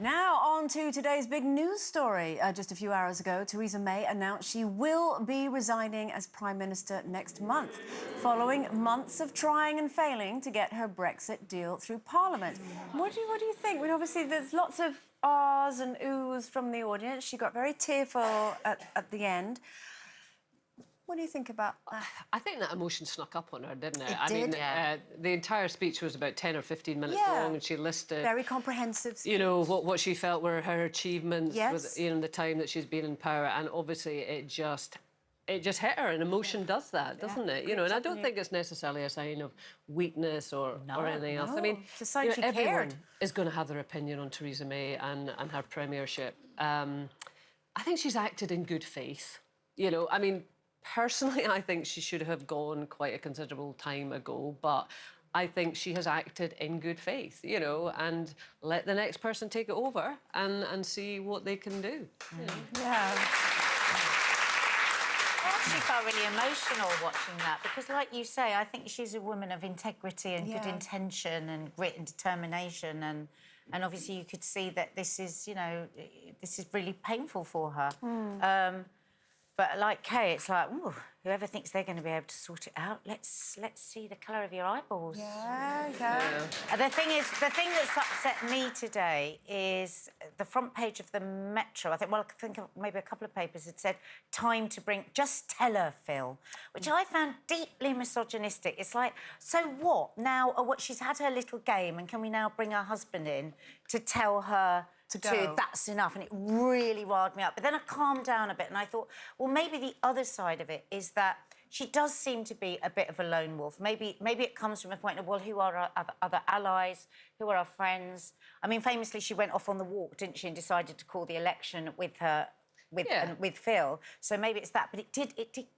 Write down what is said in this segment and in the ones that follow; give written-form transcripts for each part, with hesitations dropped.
Now on to today's big news story. Just a few hours ago, Theresa May announced she will be resigning as Prime Minister next month, following months of trying and failing to get her Brexit deal through Parliament. What do you think? I mean, obviously, there's lots of ahs and oohs from the audience. She got very tearful at the end. What do you think about that? I think that emotion snuck up on her, didn't it? It I did. mean, the entire speech was about 10 or 15 minutes long, and she listed... Very comprehensive speech. You know, what she felt were her achievements Yes. with, the time that she's been in power, and obviously it just hit her, and emotion does that, doesn't it? You know, and I don't think it's necessarily a sign of weakness or anything else. I mean, it's a sign she everyone cared. is going to have their opinion on Theresa May and her premiership. I think she's acted in good faith. You know, I mean, personally, I think she should have gone quite a considerable time ago, but I think she has acted in good faith, you know, and let the next person take it over and see what they can do. You know? Yeah. I actually felt really emotional watching that because, like you say, I think she's a woman of integrity and good intention and grit and determination, and obviously you could see that this is, you know, this is really painful for her. But like Kay, it's like, ooh, whoever thinks they're going to be able to sort it out, let's see the colour of your eyeballs. Yeah. The thing that's upset me today is the front page of the Metro. I think maybe a couple of papers had said, "Time to bring, just tell her, Phil," which I found deeply misogynistic. It's like, so what now? What, she's had her little game, and can we now bring her husband in to tell her to that's enough? And it really riled me up. But then I calmed down a bit and I thought, well, maybe the other side of it is that she does seem to be a bit of a lone wolf. Maybe it comes from a point of, well, who are our other allies? Who are our friends? I mean, famously, she went off on the walk, didn't she, and decided to call the election with her... with Phil, so maybe it's that, but it did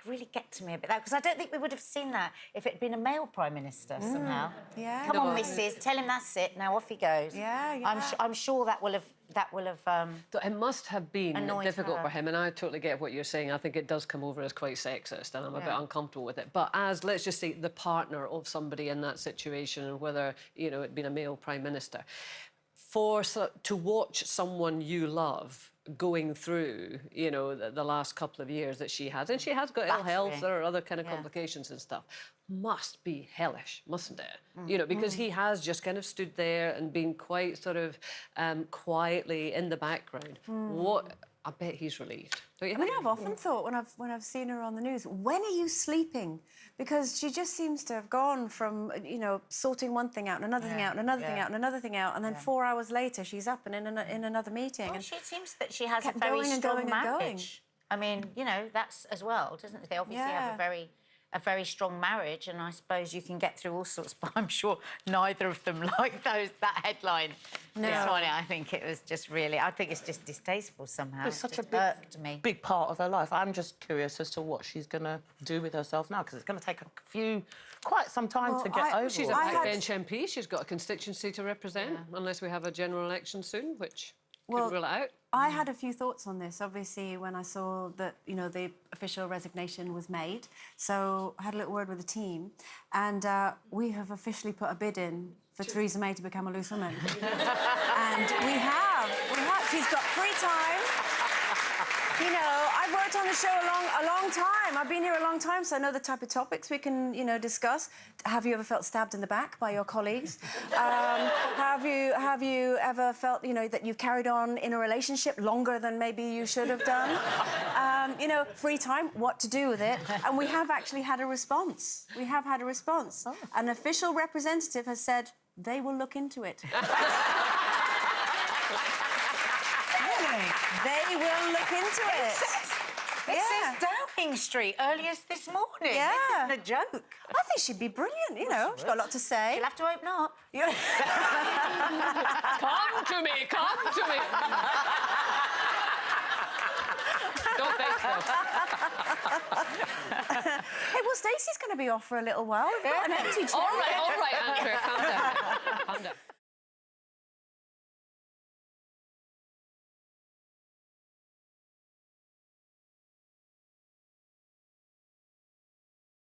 really get to me a bit, because I don't think we would have seen that if it had been a male Prime Minister somehow. Yeah. Come on, Mrs. Tell him that's it. Now off he goes. Yeah. I'm sure that will have. It must have been difficult her. for him, and I totally get what you're saying. I think it does come over as quite sexist, and I'm a bit uncomfortable with it. But as, let's just say, the partner of somebody in that situation, and whether, you know, it'd been a male Prime Minister, to watch someone you love going through, you know, the last couple of years that she has, and she has got ill health, there are other kind of complications and stuff, must be hellish, mustn't it? You know, because he has just kind of stood there and been quite sort of quietly in the background. I bet he's relieved. Don't you think? I've often thought when I've seen her on the news, when are you sleeping? Because she just seems to have gone from, you know, sorting one thing out and another thing out and another thing out and another thing out, and then 4 hours later she's up and in another meeting. Well, and it seems that she has a kept very going and strong going and marriage. going. I mean, you know, that's as well, doesn't it? They obviously have a very strong marriage, and I suppose you can get through all sorts, but I'm sure neither of them like that headline. No. This morning, I think it was just really... I think it's just distasteful somehow. It's such a big part of her life. I'm just curious as to what she's going to do with herself now, because it's going to take quite some time to get over. She's a backbench MP. She's got a constituency to represent, unless we have a general election soon, which could rule it out. I had a few thoughts on this, obviously, when I saw that, you know, the official resignation was made. So I had a little word with the team, and we have officially put a bid in for Theresa May to become a loose woman. And we have. She's got free time. You know, I've worked on the show a long time. I've been here a long time, so I know the type of topics we can, you know, discuss. Have you ever felt stabbed in the back by your colleagues? Have you ever felt, you know, that you've carried on in a relationship longer than maybe you should have done? You know, free time, what to do with it? And we have actually had a response. We have had a response. An official representative has said they will look into it. They will look into it. It says Downing Street earliest this morning. Yeah. This isn't a joke. I think she'd be brilliant, you know. She's got a lot to say. You'll have to open up. Come to me, come to me. Don't think so. Hey, well, Stacey's going to be off for a little while. We've got an empty chair. All right, Andrea, calm down. Calm down.